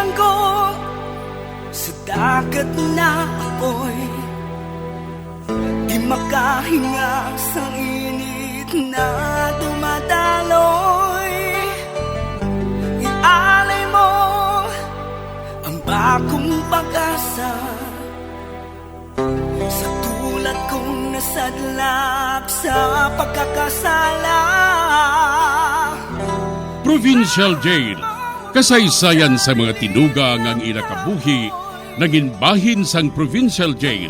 Bilang ko sa dagat na apoy, di makahinga sa init na dumadaloy. Ialay mo ang bagong pag-asa sa tulad kong nasadlak sa pagkakasala. Provincial Jail, kasaysayan sa mga tinugang ang inakabuhi, naging bahin sang Provincial Jail.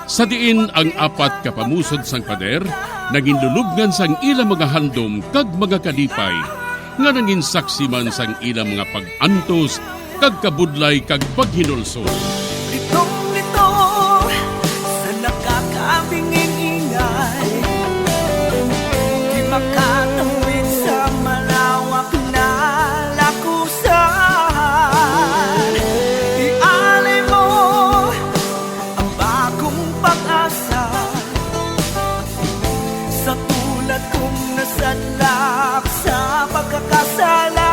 Sa diin ang apat kapamusod sang pader, naging lulubngan sang ilang mga handom kag mga kalipay, nga naging saksi man sang ilang mga pag-antos, kag kabudlay kag paghinulsol. Litong-lito sa nakakabingin ingay, di makatawid sa malawak na lakusan. Ialay mo ang bagong pag-asa sa tulad kong nasadlak sa pagkakasala.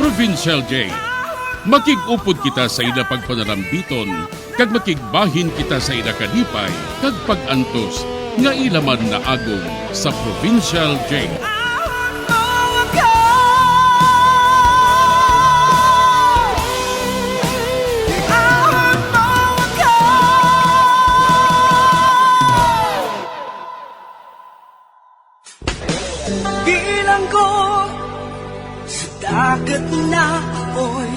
Provincial Jail, makig-upod kita sa ila pagpanarambiton, kag makigbahin kita sa ila kalipay, kag pag-antos, nga ilaman na agong sa Provincial Jail. Bilang ko sa dagat na apoy,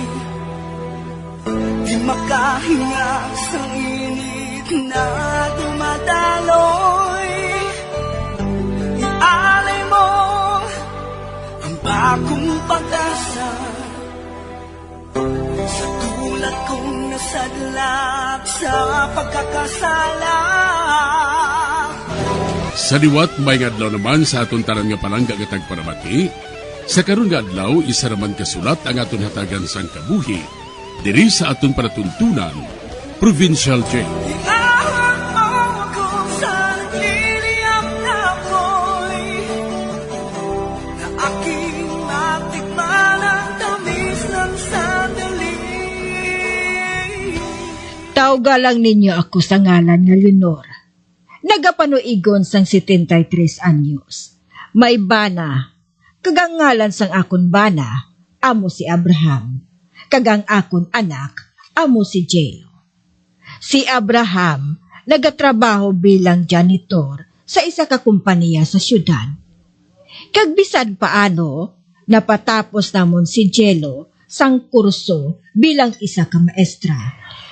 di makahinga sa init na dumadaloy. Ialay mo ang bagong pag-asa sa tulad kong nasadlak sa pagkakasala. Sa liwat may adlaw naman sa aton tanan nga palangga gatag paramati, sa karon nga adlaw isa raman kasulat ang aton hatagan sang kabuhi diri sa aton panatuntunan, Provincial Jail. Iahon mo ako sa nagliliyap na apoy, na aking matikman ang tamis ng sandali. Tawga lang ninyo ako sa ngalan nga Leonor. Nagapanuigon sang 73 anyos. May bana, kagang ngalan sang akon bana, amo si Abraham. Kagang akon anak, amo si Jelo. Si Abraham, nagatrabaho bilang janitor sa isa ka kumpanya sa syudad. Kag bisan paano, napatapos namon si Jelo sang kurso bilang isa ka maestra.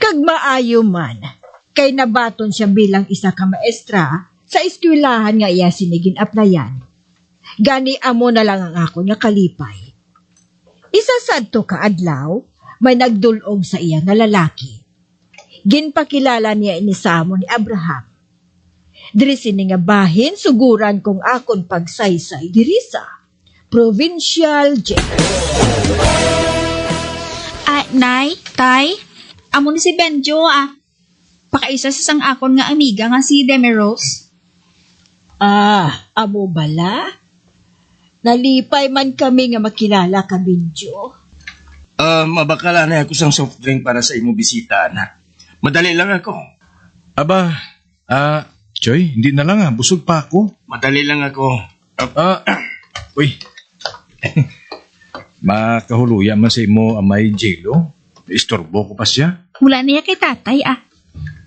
Kag maayo man, kay nabaton siya bilang isa ka maestra sa eskwelahan nga iya sinigin aplayan. Gani amo na lang ang ako nga kalipay. Isa sadto ka adlaw, may nagdulog sa iya nga lalaki. Ginpakilala niya ini sa amo ni Abraham. Diri sini nga bahin suguran kong akon pagsaysay diri sa Provincial Jail. Nay, tay, amo ni si Benjo Pakaisa sa sang akon nga amiga nga si Demerose. Amo bala? Nalipay man kami nga makilala ka, Binjo. Mabakala na ako sang soft drink para sa imo bisita, anak. Madali lang ako. Aba, Choy, hindi na lang busog pa ako. Madali lang ako. Uy. Makahuluyan man sa imo amay Jelo. Istorbo ko pa siya. Wala niya kay tatay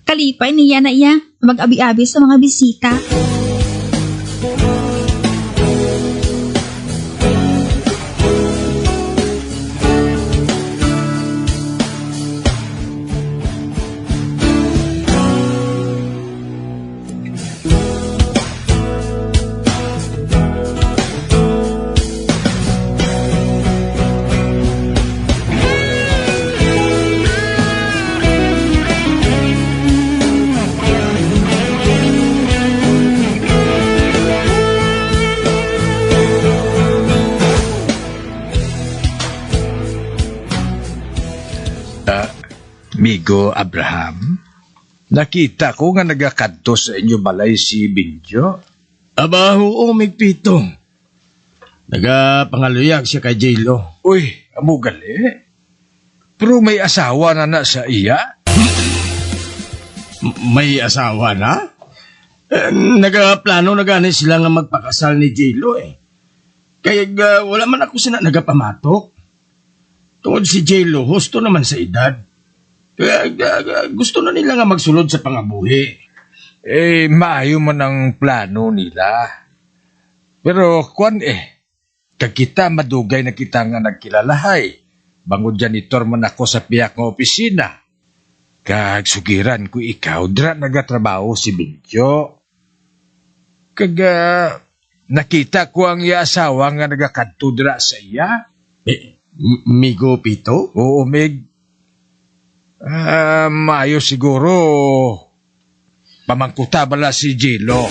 Kalipay niya na iya mag-abi-abi sa mga bisita. Migo Abraham, nakita ko nga nagakadto sa inyo balay si Binjo. Aba, oo, may pito. Nagapangaloyak siya kay Jelo. Uy, amo gali. Pero may asawa na sa iya? May asawa na? Nagaplano na gani sila nga magpakasal ni J-Lo eh. Kaya wala man ako sina nagapamatok. Tungod si J-Lo, husto naman sa edad. Kaya gusto na nila nga magsulod sa pangabuhi. Maayo man ang plano nila. Pero kwan kag kita madugay na kita nga nagkilalahay. Bangod janitor man ako sa piyak nga opisina. Kag sugiran ko ikaw, dra nagatrabaho si Bintyo. Kag nakita ko ang iya asawa nga nagakadto dra sa iya. Migo Pito? Oo, Mig. Maayo siguro pamangkuta bala si J-Lo.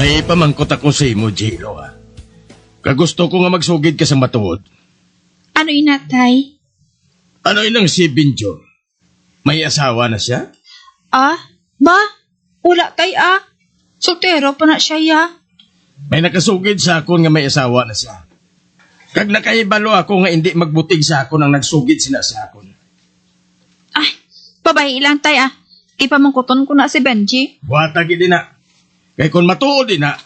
May pamangkot ako sa imo, J-Lo, ha? Kagusto ko nga magsugid ka sa matuod. Ano ina, tay? Ano inang si Binjo? May asawa na siya? Ba? Wala tay Soltero pa na siya ya. May nakasugid sa akon nga may asawa na siya. Kag nakaibalo ako nga hindi magbutig sa akon ang nagsugid sina sa akon. Babae lang tay Ipamangkuton ko na si Benji. Buhatag din na. Kay kung matuod din na,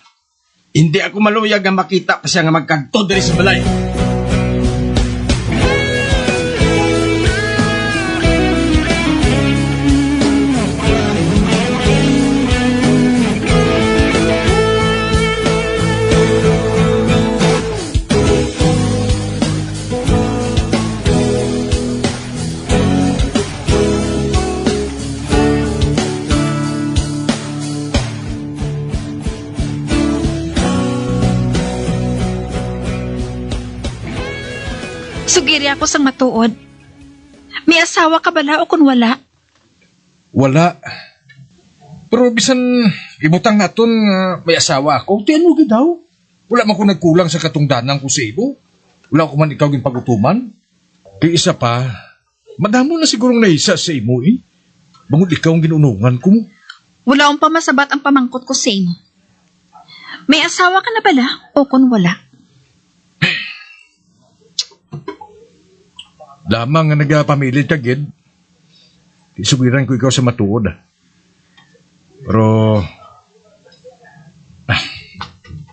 hindi ako maluyag nga makita pa siya nga magkanto diri sa balay. Sugiri ako sang matuod. May asawa ka bala o kun wala? Wala. Pero bisan ibutang naton may asawa ako, tiano gid daw. Wala man ko nagkulang sa katungdanan ko sa ibo. Wala ko man ikaw gin pagutuman. Kay isa pa, madamo na sigurong naisa sa imo Bangod ikaw ang ginunungan ko mo. Wala akong pamasabat ang pamangkot ko sa imo. May asawa ka na bala o kun wala? Lamang nga nagapamilit ka, Gid. Isubiran ko ikaw sa matuod. Pero,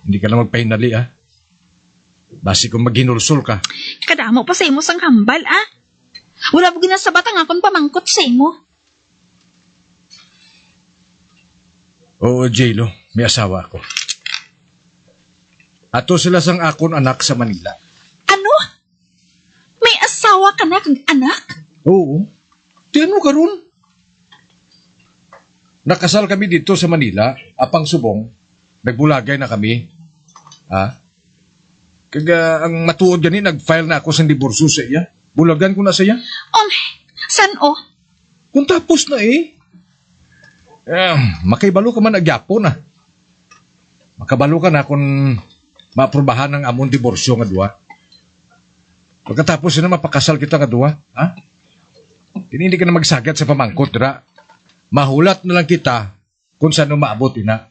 hindi ka na magpahinali, Basi kung maghinulsol ka. Kadamo pa sa imo sang hambal, Wala po ginasabat ang akong pamangkot sa imo. Oo, J-Lo, may asawa ako. Ato sila sang akon anak sa Manila. Ano? May asawa ka na kang anak? Oo. Tiyan mo karon. Nakasal kami dito sa Manila, apang subong. Nagbulagay na kami. Kaga ang matuod ganin, nag-file na ako sa diborsyo sa iya. Bulagan ko na sa iya. San o? Kung tapos na makaibalo ka man nagyapo na. Makabalo ka na kung maaprubahan ng amon diborsyo nga duwa. Pagkatapos na mapakasal kita nga duwa, hindi ka na magsagat sa pamangkot, dira. Mahulat na lang kita kung saan maabot ina.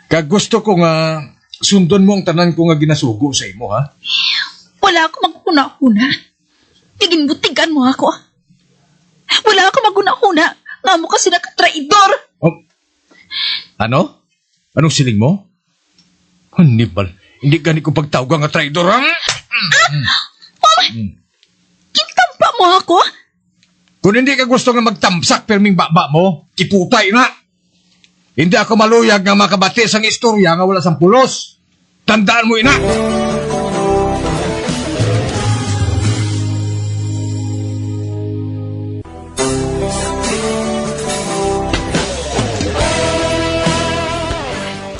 Kag gusto ko nga sundon mo ang tanan ko nga ginasugo sa imo, Wala ako magkuna-kuna. Tigin-butigan mo ako. Wala ako magkuna-kuna. Nga mo kasi nakatraidor. Ano? Anong siling mo? Hannibal, hindi gani ko pagtawag nga traidor, Kintampa mo ako? Kung hindi ka gusto nga magtamsak perming baba mo, kiputay na. Hindi ako maluyag nga makabati sang istorya nga wala sang pulos. Tandaan mo ina.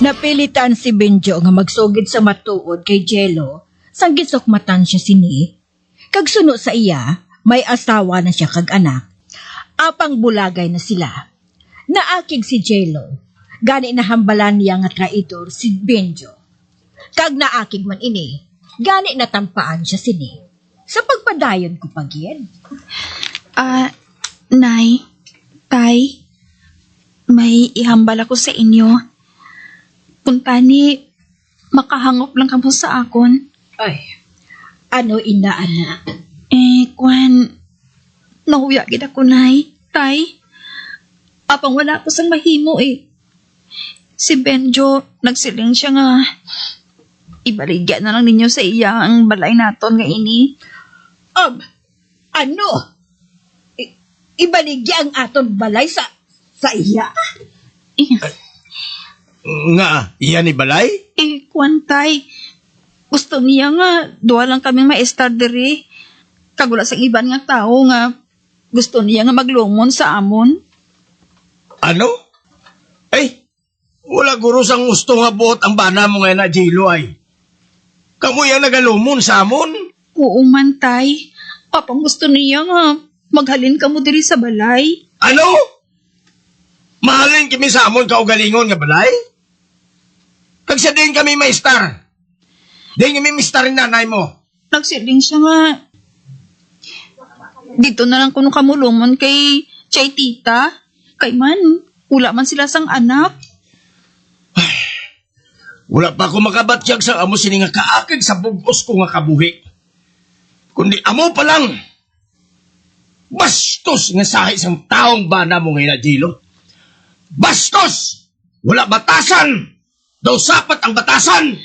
Napilitan si Benjo nga magsugid sa matuod kay Jello sang gisukmatan siya sini. Kag suno sa iya, may asawa na siya kag anak. Apang bulagay na sila. Naakig si Jello. Gani na hambalan niya nga traitor si Benjo. Kag naakig man ini, gani natampaan siya sini. Sa pagpadayon ko pagyan. Nay, Tay, may ihambal ako sa inyo. Punta ni, makahangop lang kamo sa akon. Ay, ano ina anak? Kwan, nahuyagid ako, Nay. Tay, apang wala ko sang mahimo Si Benjo, nagsiling siya nga, ibaligyan na lang ninyo sa iya ang balay naton nga ini. Ano? Ibaligya ang aton balay sa iya? Nga, iyan ni Balay? Kwan, Tay, gusto niya nga, duwa lang kaming maestar diri. Kagula sa iban nga tao nga, gusto niya nga maglumon sa amon. Ano? Ay, wala guro sang gusto nga buot ang bana mo ngayon na Jilo ay. Kamu yung nagalumon sa amon? Oo man, Tay. Apang gusto niya nga, maghalin ka mo diri sa balay. Ano? Mahalin kami sa amon kaugalingon nga balay? Kag sa din kami maestar. Din kami mistarin nanay mo. Nagsiling siya nga, dito na lang kuno kamulumon kay Chay Tita. Kay man, wala man sila sang anak. Wala pa ako makabatyag sa amo sini nga kaakig sa bugos ko nga kabuhi. Kundi amo pa lang. Bastos nga sahi sang taong bana mo ngayon na Jilo. Bastos! Wala batasan! Daw sapat ang batasan!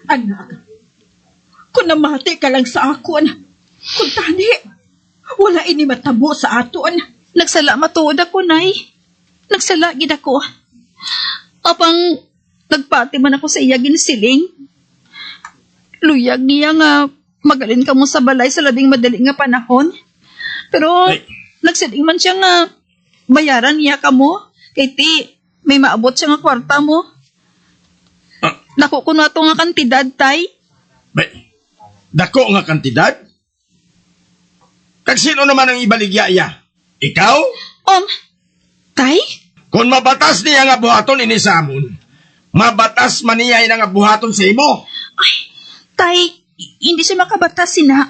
Anak, kung namati ka lang sa akon, kung tani, wala ini matabo sa aton. Nagsala matuod ako, Nay. Nagsala gid ako. Apang nagpati man ako sa iya ginsiling. Luyag niya nga magalin ka mo sa balay sa labing madali nga panahon. Pero Ay. nagsiling man siya nga bayaran niya ka mo. Kay ti, may maabot siya nga kwarta mo. Naku ko na ito nga kantidad, Tay. Bay, dako nga kantidad? Kag sino naman ang ibaligya iya? Ikaw? Tay? Kung mabatas niya nga buhaton ini sa amon, mabatas man niya nga buhaton sa imo. Tay, hindi siya makabatas sina.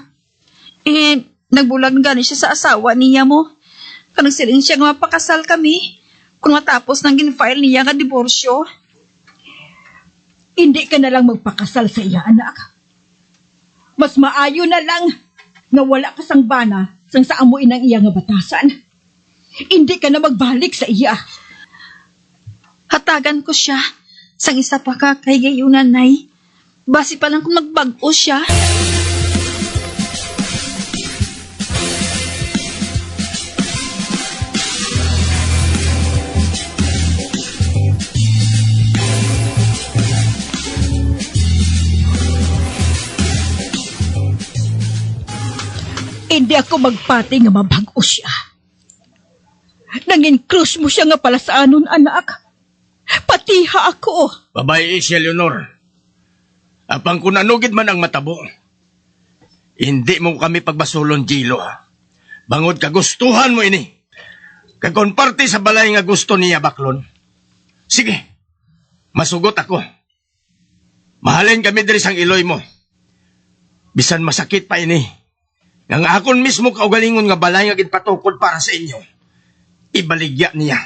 Nagbulag gani siya sa asawa niya mo. Kanang siling siya nga mapakasal kami. Kung matapos nang gin-file niya nga diborsyo. Hindi ka na lang magpakasal sa iya, anak. Mas maayo na lang na wala ka sang bana sang sa amuin ng iya nga batasan. Hindi ka na magbalik sa iya. Hatagan ko siya. Sang isa pa ka kay gayunan, Nay. Basi pa lang kung magbago siya. Hindi ako magpati nga mabago siya. Nangin-crush mo siya nga pala sa anon, anak. Patiha ako. Babae siya, Leonor. Apang kung nanugid man ang matabo, hindi mo kami pagbasulon, Jilo, ha? Bangod kagustuhan mo ini. Kagkon parte sa balay nga gusto niya, baklon. Sige, masugot ako. Mahalin kami diri sang iloy mo. Bisan masakit pa ini. Nga akon mismo kaugalingon nga balay nga ginpatukod para sa inyo. Ibaligya niya.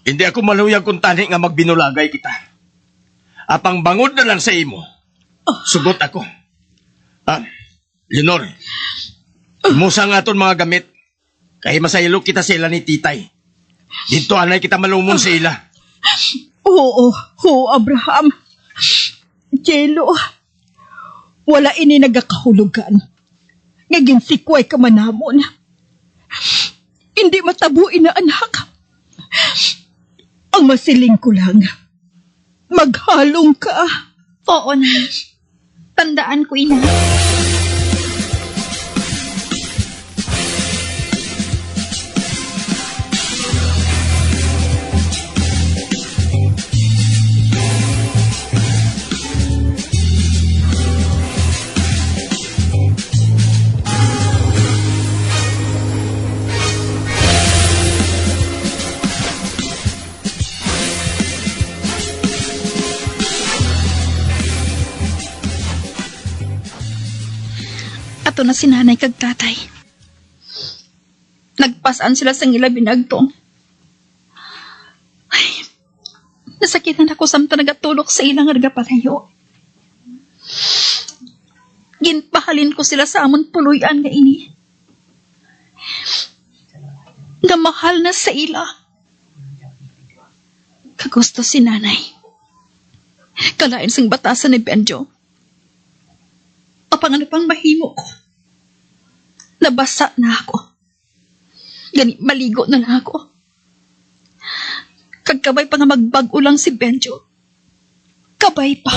Hindi ako maluyag kung tani nga magbinulagay kita. Apang bangod na lang sa imo. Sugot ako. Leonor, musa nga ton mga gamit. Kaya masaylo kita sa ila ni titay. Dito anay kita malumon sa ila. Oo, Abraham. Jello, wala ini nagakahulugan. Ngagin sikway ka manamon. Hindi matabuin na anak. Ang masiling ko lang, maghalong ka. Oo, Nay. Tandaan ko, ina. ato na si nanay kag tatay. Nagpasaan sila sa ngila binagtong. Ay, nasakitan ako samtang nagatulok sa ilang nagapalayo. Ginpahalin ko sila sa amon puluyan nga ini. Nga mahal na sa ila. Kagusto si nanay. Kalain sang batasan ni Benjo. Apang ano pang mahimo ko. Nabasa na ako. Gani, maligo na lang ako. Kagkabay pa nga magbago lang si Benjo. Kabay pa.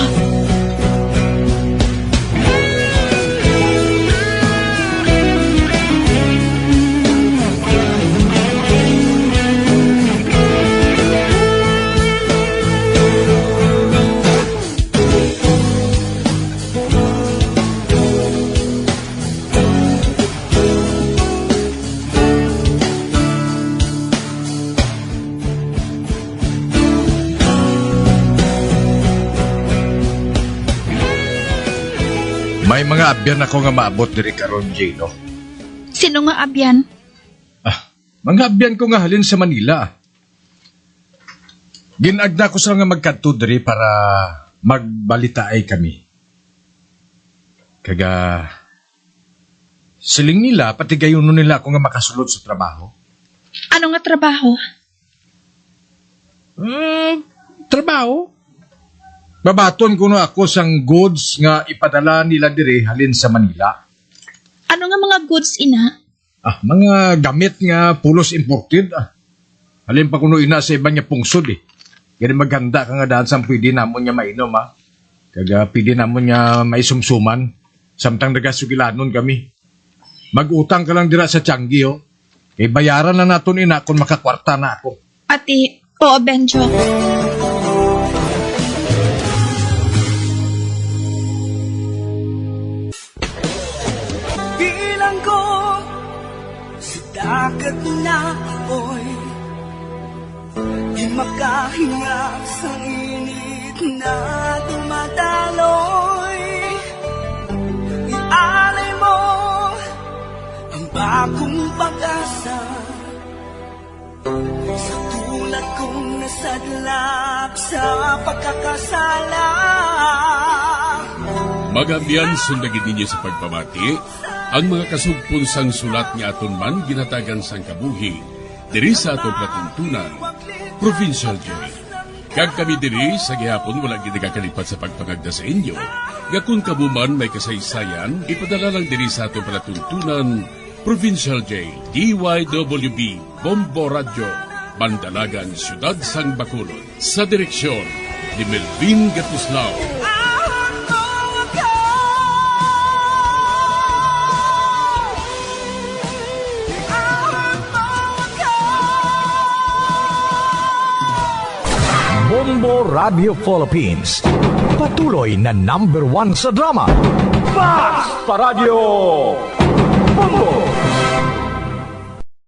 May mga abyan ako nga maabot diri karon, Jano. Sino nga abyan? Mga abyan ko nga halin sa Manila. Ginagda ko sila nga magkadto diri para magbalitaay kami. Kaga siling nila, pati gayuno nila ako nga makasulod sa trabaho. Ano nga trabaho? Trabaho? Babaton ko na ako sang goods nga ipadala nila diri halin sa Manila. Ano nga mga goods, ina? Mga gamit nga pulos imported. Halin pa kuno ina sa ibang nga pungsod eh. Kaya maganda ka nga daan sang pwede namon niya mainom Kaga pwede namon niya maisumsuman. Samtang nagasugilanon kami. Mag-utang ka lang dira sa Tianggi Kaya bayaran na naton ina kung makakwarta na ako. Ati, oo, Benjo. Bilang ko sa dagat na apoy, di makahinga sa init na dumadaloy. Ialay mo ang bagong pag-asa sa tulad kong nasadlak sa pagkakasala. Magambyan sundagin ninyo sa pagpamati ang mga kasugpon sang sulat nga aton man ginatagan sang kabuhi diri sa atong patuntunan, Provincial Jail. Kag kami diri sa gihapon wala ginagakalipat sa pagpangagda sa inyo. Nga kung kabuman may kasaysayan, ipadala lang diri sa atong palatuntunan, Provincial Jail, DYWB, Bombo Radio, Bandalagan, Siyudad Sang Bacolod. Sa direksyon ni Melvin Gatuslao. Bombo Radio Philippines. Patuloy na #1 sa drama. Basta Radio Bombo!